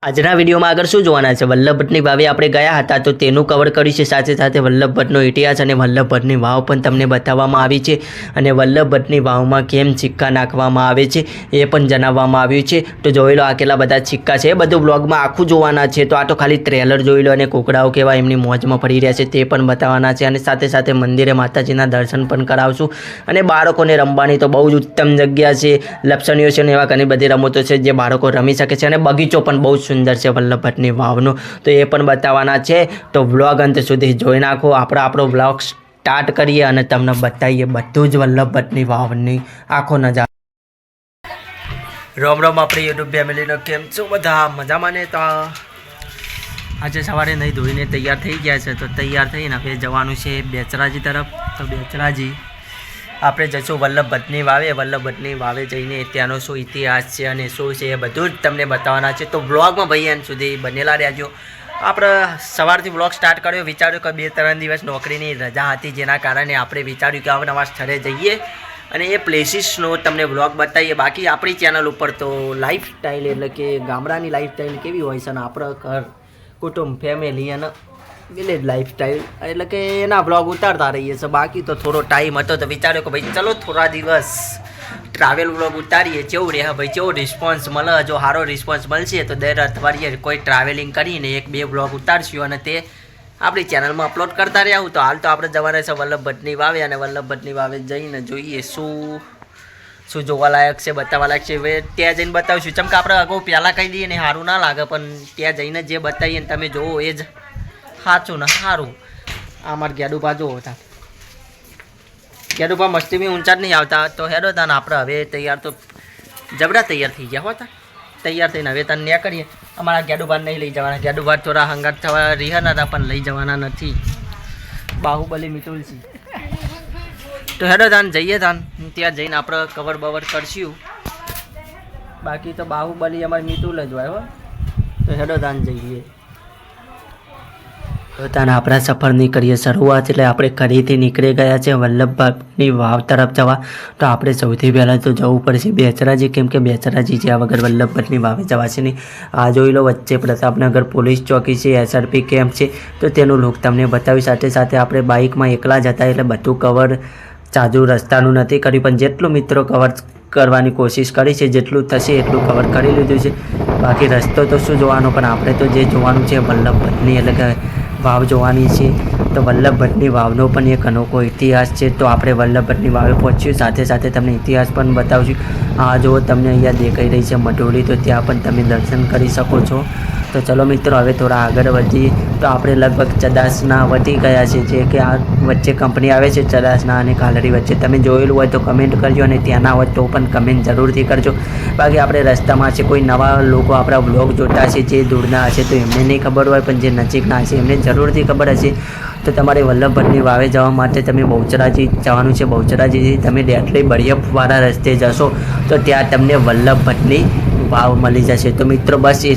આજના વિડીયોમાં આગળ શું જોવાના છે? વલ્લભભટ્ટની વાવે આપણે ગયા હતા તો તેનું કવર કર્યું છે, સાથે સાથે વલ્લભભટ્ટનો ઇતિહાસ અને વલ્લભભટ્ટની વાવ પણ તમને બતાવવામાં આવી છે અને વલ્લભભટ્ટની વાવમાં કેમ સિક્કા નાખવામાં આવે છે એ પણ જણાવવામાં આવ્યું છે. તો જોઈ લો આ કેટલા બધા સિક્કા છે, એ બધું બ્લોગમાં આખું જોવાના છે. તો આ તો ખાલી ટ્રેલર જોઈ લો અને કુકડાઓ કેવા એમની મોજમાં પડી રહ્યા છે તે પણ બતાવવાના છે અને સાથે સાથે મંદિરે માતાજીના દર્શન પણ કરાવશું અને બાળકોને રમવાની તો બહુ જ ઉત્તમ જગ્યા છે, લપસણીઓ છે ને એવા ઘણી બધી રમતો છે જે બાળકો રમી શકે છે અને બગીચો પણ બહુ સુંદર છે વલ્લભભટ્ટની વાવનો, તો એ પણ બતાવવાના છે. તો વ્લોગ અંત સુધી જોઈ નાખો. આપણો વ્લોગ સ્ટાર્ટ કરીએ અને તમને બતાવીએ બધું જ વલ્લભભટ્ટની વાવની આખો નજારો. રોમ રોમ આપણી યુટ્યુબ ફેમિલીનો, કેમ છો બધા? મજામાં ને? તો આજે સવારે નહીં ધોઈને તૈયાર થઈ ગયા છે, તો તૈયાર થઈને હવે જવાનું છે બેચરાજી તરફ. તો બેચરાજી આપણે જઈશું વલ્લભભટ્ટની વાવે. વલ્લભભટ્ટની વાવે જઈને ત્યાંનો શું ઇતિહાસ છે અને શું છે એ બધું જ તમને બતાવવાના છે. તો વ્લોગમાં ભાઈ અંત સુધી બનેલા રહેજો. આપણે સવારથી વ્લોગ સ્ટાર્ટ કર્યો, વિચાર્યું કે 2-3 દિવસ નોકરીની રજા હતી, જેના કારણે આપણે વિચાર્યું કે નવા સ્થળે જઈએ અને એ પ્લેસીસનો તમને વ્લોગ બતાવીએ. બાકી આપણી ચેનલ ઉપર તો લાઈફસ્ટાઈલ એટલે કે ગામડાની લાઈફસ્ટાઈલ કેવી હોય છે અને આપણો ઘર, કુટુંબ, ફેમિલી અને વિલેજ લાઈફસ્ટાઈલ એટલે કે એના વ્લોગ ઉતારતા રહીએ છીએ. બાકી તો થોડો ટાઈમ હતો તો વિચાર્યો કે ભાઈ ચલો થોડા દિવસ ટ્રાવેલ વ્લોગ ઉતારીએ. કેવું રહે ભાઈ, કેવો રિસ્પોન્સ મળે? જો સારો રિસ્પોન્સ મળશે તો દર અઠવાડિયે કોઈ ટ્રાવેલિંગ કરીને 1-2 વ્લોગ ઉતારશું અને તે આપણી ચેનલમાં અપલોડ કરતા રહ્યા. તો હાલ તો આપણે જવાના છે વલ્લભભટ્ટની વાવે અને વલ્લભભટ્ટની વાવે જઈને જોઈએ શું જોવાલાયક છે, બતાવવાલાયક છે. હવે ત્યાં જઈને બતાવીશું. ચમ કે આપણે અગાઉ પહેલાં કહી દઈએ ને સારું ના લાગે, પણ ત્યાં જઈને જે બતાવીએ ને તમે જોવો એ જ સાચું ને સારું. અમારા ગેડુભા જોવો હતા, ગેડુભા મસ્તી બી ઊંચા જ નહીં આવતા. તો હેડો તાને આપણે હવે તૈયાર તો જબરા તૈયાર થઈ ગયા હોતા, તૈયાર થઈને હવે તને ન્યા કરીએ. અમારા ગેડુભા નહીં લઈ જવાના, ગેડુભા થોડા હંગાત થવા રહ્યા હતા પણ લઈ જવાના નથી. બાહુબલી મિતુલસી. તો હેડો તાન જઈએ, તાન ત્યાં જઈને આપણે કવર બવર કરશું. બાકી તો બાહુબલી અમારી મિતુલ જ હોય હો. તો હેડો તાન જઈએ. પોતાના આપણા સફરની કરીએ શરૂઆત. એટલે આપણે ઘરેથી નીકળી ગયા છે વલ્લભભટ્ટની વાવ તરફ જવા. તો આપણે સૌથી પહેલાં તો જવું પડશે બેચરાજી, કેમ કે બેચરાજી જ્યાં વગર વલ્લભભટ્ટની વાવે જવાશે નહીં. આ જોઈ લો વચ્ચે પ્રતાપનગર પોલીસ ચોકી છે, SRP કેમ્પ છે, તો તેનું લુક તમને બતાવી. સાથે સાથે આપણે બાઇકમાં એકલા જ હતા એટલે બધું કવર ચાજુ રસ્તાનું નથી કર્યું, પણ જેટલું મિત્રો કવર કરવાની કોશિશ કરી છે, જેટલું થશે એટલું કવર કરી લીધું છે. બાકી રસ્તો તો શું જોવાનો, પણ આપણે તો જે જોવાનું છે વલ્લભભટ્ટની એટલે કે વાવ જોવાની છે. તો વલ્લભભટ્ટની વાવનો પણ એક અનોખો ઇતિહાસ છે. તો આપણે વલ્લભભટ્ટની વાવે પહોંચ્યું, સાથે સાથે તમને ઇતિહાસ પણ બતાવશું. આ જો તમને અહીંયા દેખાઈ રહી છે મઢોલી, તો ત્યાં પણ તમે દર્શન કરી શકો છો. તો ચલો મિત્રો હવે થોડા આગળ વધીએ. તો આપણે લગભગ ચદાસના વધી ગયા છે, જે કે આ વચ્ચે કંપની આવે છે ચદાસના અને કાલરી વચ્ચે. તમે જોયેલું હોય તો કમેન્ટ કરજો અને ત્યાંના હોય તો પણ કમેન્ટ જરૂરથી કરજો. બાકી આપણે રસ્તામાં છે કોઈ નવા લોકો આપણા વ્લોગ જોતા હશે જે દૂરના હશે તો એમને નહીં ખબર હોય, પણ જે નજીકના હશે એમને જરૂરથી ખબર હશે. તો તમારે વલ્લભભટ્ટની વાવે જવા માટે તમે બહુચરાજી જવાનું છે. બહુચરાજીથી તમે ડેટલી બળિયપવાળા રસ્તે જશો તો ત્યાં તમને વલ્લભભટ્ટની વાવ મળી જશે. તો મિત્રો બસ એ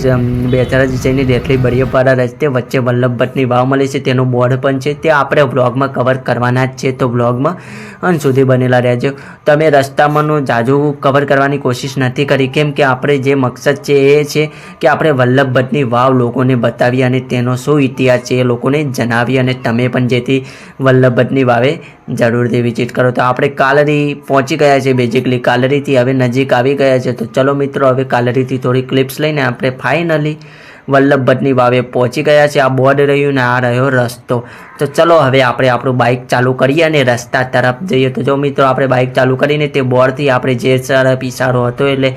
બેચરાજી જઈને ડેટલી બળિયપવાળા રસ્તે વચ્ચે વલ્લભભટ્ટની વાવ મળી છે, તેનું બોર્ડ પણ છે. તે આપણે વ્લોગમાં કવર કરવાના જ છે, તો વ્લોગમાં અંત સુધી બનેલા રહેજો. તમે રસ્તામાંનું જાજુ કવર કરવાની કોશિશ નથી કરી, કેમ કે આપણે જે મકસદ છે એ છે કે આપણે વલ્લભભટ્ટની વાવ લોકોને બતાવીએ અને તેનો શું ઇતિહાસ છે એ લોકોને જણાવીએ અને તમે પણ જેથી વલ્લભભટ્ટની વાવે જરૂરથી વિઝિટ કરો. તો આપણે કાલરી પહોંચી ગયા છે, બેઝિકલી કાલરીથી હવે નજીક આવી ગયા છે. તો ચલો મિત્રો હવે કાલરીથી થોડી ક્લિપ્સ લઈને આપણે ફાઇનલી વલ્લભભટ્ટની વાવે પહોંચી ગયા છે. આ બોર્ડ રહ્યું ને આ રહ્યો રસ્તો. તો ચલો હવે આપણે આપણું બાઇક ચાલુ કરીએ અને રસ્તા તરફ જઈએ. તો જો મિત્રો આપણે બાઇક ચાલુ કરીને તે બોર્ડથી આપણે જે તરફ ઇશારો હતો એટલે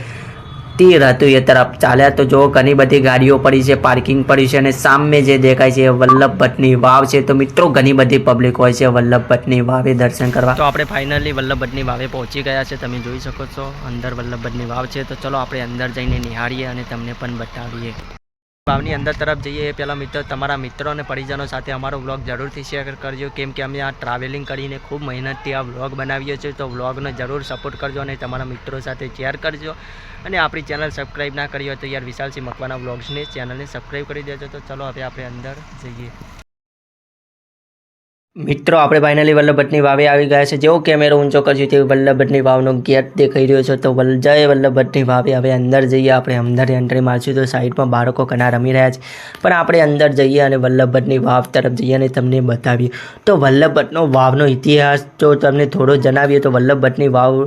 તીર હતું એ તરફ ચાલ્યા. તો જો ઘણી બધી ગાડીઓ પડી છે, પાર્કિંગ પડી છે અને સામે જે દેખાય છે એ વલ્લભભટ્ટની વાવ છે. તો મિત્રો ઘણી બધી પબ્લિક હોય છે વલ્લભભટ્ટની વાવે દર્શન કરવા. તો આપણે ફાઇનલી વલ્લભભટ્ટની વાવે પહોંચી ગયા છે, તમે જોઈ શકો છો અંદર વલ્લભભટ્ટની વાવ છે. તો ચલો આપણે અંદર જઈને નિહાળીએ અને તમને પણ બતાવીએ. વાવની અંદર તરફ જઈએ એ પહેલાં મિત્રો તમારા મિત્રો અને પરિજનો સાથે અમારો વ્લોગ જરૂરથી શેર કરજો, કેમ કે અમે આ ટ્રાવેલિંગ કરીને ખૂબ મહેનતથી આ વ્લોગ બનાવીએ છીએ. તો વ્લોગને જરૂર સપોર્ટ કરજો અને તમારા મિત્રો સાથે શેર કરજો. અને આપણી ચેનલ સબસ્ક્રાઈબ ના કરી હોય તો યાર વિશાલસિંહ મકવાના વ્લોગ્સની ચેનલને સબસ્ક્રાઈબ કરી દેજો. તો ચલો હવે આપણે અંદર જઈએ. મિત્રો આપણે ફાઇનલી વલ્લભ ભટ્ટની વાવે આવી ગયા છે. જેવો કેમેરો ઊંચો કરશું તે વલ્લભ ભટ્ટની વાવનો ગેટ દેખાઈ રહ્યો છે. તો જય વલ્લભ ભટ્ટની વાવે. હવે અંદર જઈએ, આપણે અંદર એન્ટ્રી મારશું તો સાઈડમાં બાળકો ઘણા રમી રહ્યા છે, પણ આપણે અંદર જઈએ અને વલ્લભ ભટ્ટની વાવ તરફ જઈએ અને તમને બતાવીએ. તો વલ્લભ ભટ્ટનો વાવનો ઇતિહાસ જો તમને થોડો જણાવીએ તો વલ્લભ ભટ્ટની વાવ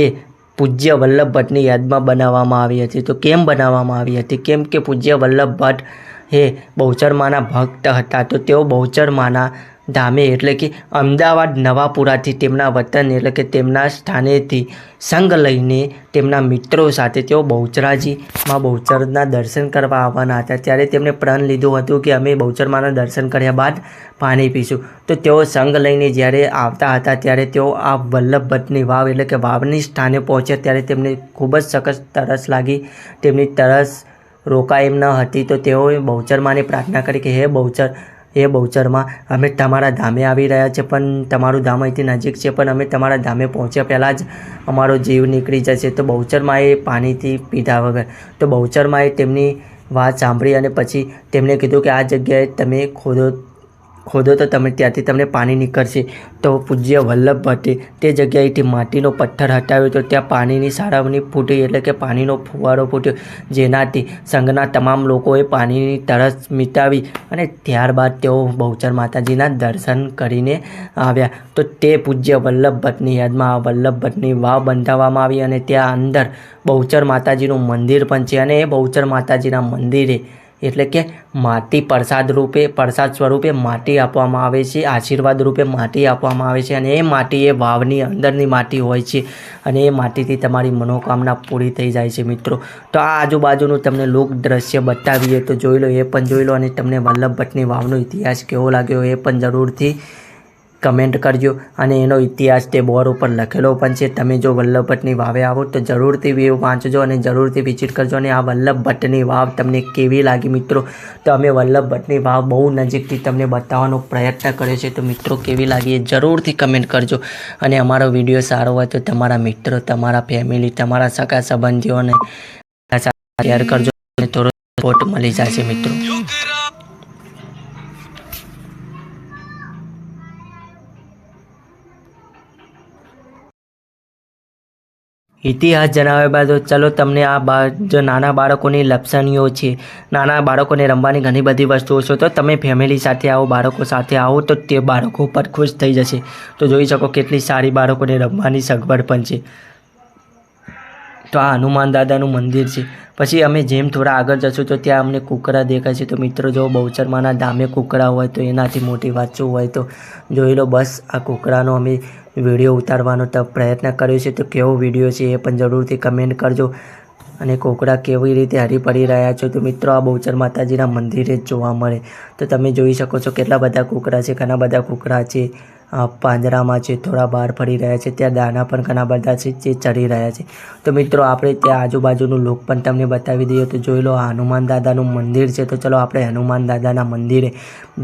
એ પૂજ્ય વલ્લભ ભટ્ટની યાદમાં બનાવવામાં આવી હતી. તો કેમ બનાવવામાં આવી હતી? કેમ કે પૂજ્ય વલ્લભ ભટ્ટ એ બહુચરમાના ભક્ત હતા. તો તેઓ બહુચરમાના ધામે એટલે કે અમદાવાદ નવાપુરાથી તેમના વતન એટલે કે તેમના સ્થાનેથી સંઘ લઈને તેમના મિત્રો સાથે તેઓ બહુચરાજીમાં બહુચરના દર્શન કરવા આવવાના હતા. ત્યારે તેમણે પ્રણ લીધું હતું કે અમે બહુચરમાના દર્શન કર્યા બાદ પાણી પીશું. તો તેઓ સંઘ લઈને જ્યારે આવતા હતા ત્યારે તેઓ આ વલ્લભ ભટ્ટની વાવ એટલે કે વાવની સ્થાને પહોંચ્યા. ત્યારે તેમને ખૂબ જ સખત તરસ લાગી. તેમની તરસ રોકાય એમ ન હતી. તો તેઓએ બહુચરમાને પ્રાર્થના કરી કે હે બહુચરમાં, અમે તમારા ધામે આવી રહ્યા છે, પણ તમારું ધામ અહીંથી નજીક છે, પણ અમે તમારા ધામે પહોંચ્યા પહેલાં જ અમારો જીવ નીકળી જશે. તો બહુચરમાએ પાણીથી પીધા વગર તો બહુચરમાએ તેમની વાત સાંભળી અને પછી તેમણે કીધું કે આ જગ્યાએ તમે ખોદો તો ત્યાંથી તમને પાણી નીકળશે. તો પૂજ્ય વલ્લભ ભટ્ટે તે જગ્યાએથી માટીનો પથ્થર હટાવ્યો તો ત્યાં પાણીની સારવણી ફૂટી એટલે કે પાણીનો ફુવારો ફૂટ્યો, જેનાથી સંઘના તમામ લોકોએ પાણીની તરસ મિટાવી અને ત્યારબાદ તેઓ બહુચર માતાજીના દર્શન કરીને આવ્યા. તો તે પૂજ્ય વલ્લભ ભટ્ટની યાદમાં વલ્લભ ભટ્ટની વાવ બંધાવવામાં આવી અને ત્યાં અંદર બહુચર માતાજીનું મંદિર પણ છે. અને એ બહુચર માતાજીના મંદિરે એટલે કે માટી પ્રસાદ સ્વરૂપે માટી આપવામાં આવે છે, આશીર્વાદ રૂપે માટી આપવામાં આવે છે. અને એ માટી એ વાવની અંદરની માટી હોય છે અને એ માટીથી તમારી મનોકામના પૂરી થઈ જાય છે. મિત્રો, તો આ આજુબાજુનું તમને લોક દ્રશ્ય બતાવીએ તો જોઈ લો, એ પણ જોઈ લો અને તમને વલ્લભ ભટ્ટની વાવનો ઇતિહાસ કેવો લાગ્યો એ પણ જરૂરથી કમેન્ટ કરજો. અને એનો ઇતિહાસ તે બોર્ડ ઉપર લખેલો પણ છે. તમે જો વલ્લભ ભટ્ટની વાવે આવો તો જરૂરથી વ્યૂ વાંચજો અને જરૂરથી વિઝિટ કરજો. અને આ વલ્લભ ભટ્ટની વાવ તમને કેવી લાગી મિત્રો? તો અમે વલ્લભ ભટ્ટની વાવ બહુ નજીકથી તમને બતાવવાનો પ્રયત્ન કર્યો છે. તો મિત્રો કેવી લાગી એ જરૂરથી કમેન્ટ કરજો. અને અમારો વિડીયો સારો હોય તો તમારા મિત્રો, તમારા ફેમિલી, તમારા સગા સંબંધીઓને શેર કરજો અને થોડો સપોર્ટ મળી જશે મિત્રો. ઇતિહાસ જણાવ્યા બાદ ચલો તમને આ જો નાના બાળકોની લપસણીઓ છે, નાના બાળકોને રમવાની ઘણી બધી વસ્તુઓ છે, તો તમે ફેમિલી સાથે આવો, બાળકો સાથે આવો તો તે બાળકો પર ખુશ થઈ જશે. તો જોઈ શકો કેટલી સારી બાળકોને રમવાની સગવડ પણ છે. તો આ હનુમાન દાદાનું મંદિર છે. પછી અમે જેમ થોડા આગળ જશું તો ત્યાં અમને કૂકરા દેખાય છે. તો મિત્રો જો બહુચરમાના ધામે કૂકરા હોય તો એનાથી મોટી વાત શું હોય? તો જોઈ લો. બસ આ કૂકરાનો અમે વિડીયો ઉતારવાનો પ્રયત્ન કર્યો છે. તો કેવો વિડીયો છે એ પણ જરૂરથી કમેન્ટ કરજો. અને કૂકરા કેવી રીતે હરી પડી રહ્યા છો તો મિત્રો આ બહુચર માતાજીના મંદિરે જ જોવા મળે. તો તમે જોઈ શકો છો કેટલા બધા કૂકરા છે, ઘણા બધા કૂકરા છે પાંજરામાં છે, થોડા બહાર ફરી રહ્યા છે. ત્યાં દાણા પણ ઘણા બધા છે જે ચરી રહ્યા છે. તો મિત્રો આપણે ત્યાં આજુબાજુનું લોક પણ તમને બતાવી દઈએ. તો જોઈ લો આ હનુમાન દાદાનું મંદિર છે. તો ચલો આપણે હનુમાન દાદાના મંદિરે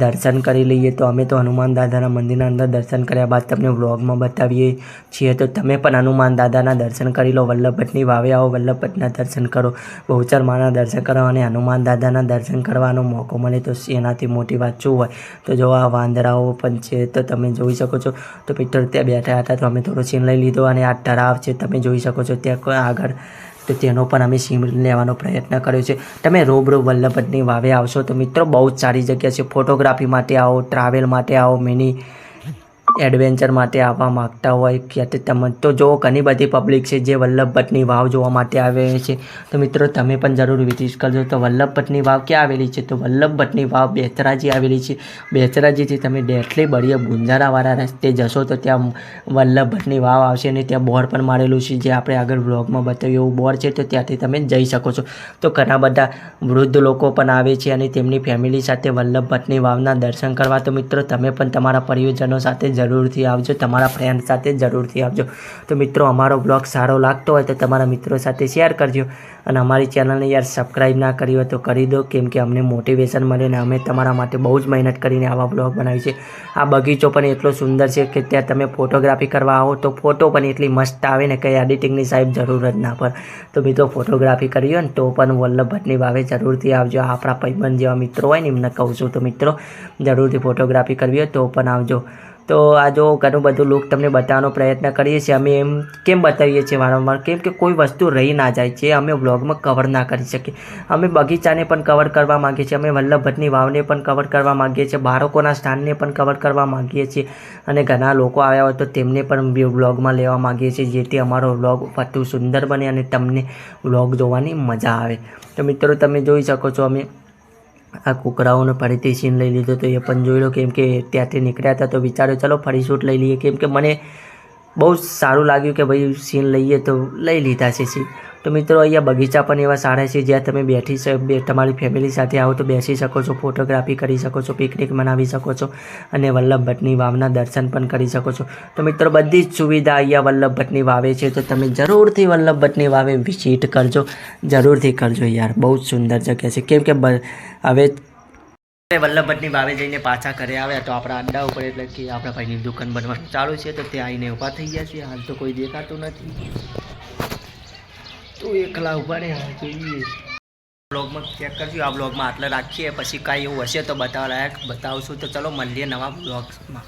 દર્શન કરી લઈએ. તો અમે તો હનુમાન દાદાના મંદિરના અંદર દર્શન કર્યા બાદ તમને વ્લોગમાં બતાવીએ છીએ. તો તમે પણ હનુમાન દાદાના દર્શન કરી લો. વલ્લભ ભટ્ટની વાવે આવો, વલ્લભ ભટ્ટના દર્શન કરો, બહુચર માના દર્શન કરો અને હનુમાન દાદાના દર્શન કરવાનો મોકો મળે તો એનાથી મોટી વાત શું હોય? તો જો આ વાંદરાઓ પણ છે તો તમે જોઈ શકો છો. તો મિત્રો ત્યાં બેઠા હતા તો અમે થોડો સીન લઈ લીધો. અને આ તળાવ છે તમે જોઈ શકો છો ત્યાં આગળ, તો તેનો પણ અમે સીન લેવાનો પ્રયત્ન કર્યો છે. તમે રૂબરૂ વલ્લભ ભટ્ટની વાવે આવશો તો મિત્રો બહુ જ સારી જગ્યા છે. ફોટોગ્રાફી માટે આવો, ટ્રાવેલ માટે આવો, મિની એડવેન્ચર માટે આવવા માગતા હોય કે તમે તો જો ઘણી બધી પબ્લિક છે જે વલ્લભ ભટ્ટની વાવ જોવા માટે આવે છે. તો મિત્રો તમે પણ જરૂર વિઝિટ કરજો. તો વલ્લભ ભટ્ટની વાવ ક્યાં આવેલી છે? તો વલ્લભ ભટ્ટની વાવ બેચરાજી આવેલી છે. બેચરાજીથી તમે ડેટલી બળિયા ગુંજારાવાળા રસ્તે જશો તો ત્યાં વલ્લભ ભટ્ટની વાવ આવશે અને ત્યાં બોર્ડ પણ મારેલું છે જે આપણે આગળ વ્લોગમાં બતાવ્યું એવું બોર્ડ છે. તો ત્યાંથી તમે જઈ શકો છો. તો ઘણા બધા વૃદ્ધ લોકો પણ આવે છે અને તેમની ફેમિલી સાથે વલ્લભ ભટ્ટની વાવના દર્શન કરવા. તો મિત્રો તમે પણ તમારા પરિવારજનો સાથે જરૂરથી આવજો, તમારા ફ્રેન્ડ સાથે જરૂરથી આવજો. તો મિત્રો અમારો બ્લોગ સારો લાગતો હોય તો તમારા મિત્રો સાથે શેર કરજો અને અમારી ચેનલને યાર સબસ્ક્રાઈબ ના કરી હોય તો કરી દો, કેમ કે અમને મોટિવેશન મળે ને અમે તમારા માટે બહુ જ મહેનત કરીને આવા બ્લોગ બનાવી છે. આ બગીચો પણ એટલો સુંદર છે કે ત્યાં તમે ફોટોગ્રાફી કરવા આવો તો ફોટો પણ એટલી મસ્ત આવે ને કંઈ એડિટિંગની સાહેબ જરૂર જ ના પડે. તો મિત્રો ફોટોગ્રાફી કરી હોય ને તો પણ વલ્લભ ભટ્ટની વાવે જરૂરથી આવજો. આપણા ભાઈબંધ જેવા મિત્રો હોય ને એમને કહું છું તો મિત્રો જરૂરથી ફોટોગ્રાફી કરવી હોય તો પણ આવજો. તો આ જો ઘણું બધું લુક તમને બતાવવાનો પ્રયત્ન કરીએ છીએ. અમે એમ કેમ બતાવીએ છીએ વારંવાર, કેમ કે કોઈ વસ્તુ રહી ના જાય છે, અમે બ્લોગમાં કવર ના કરી શકીએ. અમે બગીચાને પણ કવર કરવા માગીએ છીએ, અમે વલ્લભ ભટ્ટની વાવને પણ કવર કરવા માગીએ છીએ, બાળકોના સ્થાનને પણ કવર કરવા માગીએ છીએ અને ઘણા લોકો આવ્યા હોય તો તેમને પણ બ્લોગમાં લેવા માગીએ છીએ, જેથી અમારો બ્લોગ વધુ સુંદર બને અને તમને બ્લોગ જોવાની મજા આવે. તો મિત્રો તમે જોઈ શકો છો અમે આ કૂકરાઓને ફરીથી સીન લઈ લીધો તો એ પણ જોઈ લો, કેમ કે ત્યાંથી નીકળ્યા હતા તો વિચાર્યો ચલો ફરી શૂટ લઈ લઈએ, કેમ કે મને બહુ સારું લાગ્યું કે ભાઈ સીન લઈએ તો લઈ લીધા છે સીન. તો મિત્રો અહીંયા બગીચા પણ એવા સારા છે જ્યાં તમે તમારી ફેમિલી સાથે આવો તો બેસી શકો છો, ફોટોગ્રાફી કરી શકો છો, પિકનિક મનાવી શકો છો અને વલ્લભ ભટ્ટની વાવના દર્શન પણ કરી શકો છો. તો મિત્રો બધી જ સુવિધા અહીંયા વલ્લભ ભટ્ટની વાવે છે, તો તમે જરૂરથી વલ્લભ ભટ્ટની વાવે વિઝિટ કરજો, જરૂરથી કરજો યાર, બહુ જ સુંદર જગ્યા છે. કેમ કે હવે વલ્લભ ભટ્ટની વાવે જઈને પાછા ઘરે આવ્યા તો આપણા અડ્ડા ઉપર એટલે કે આપણા ભાઈની દુકાન બનવાનું ચાલુ છે, તો ત્યાં આવીને ઊભા થઈ ગયા છે. હાલ તો કોઈ દેખાતું નથી, તો એકલા ઊભા રહે. હાલ જોઈએ બ્લોગમાં ચેક કરજો. આ બ્લોગમાં આટલે રાખીએ, પછી કાંઈ એવું હશે તો બતાવવા લાયક બતાવશું. તો ચલો મળીએ નવા બ્લોગ્સમાં.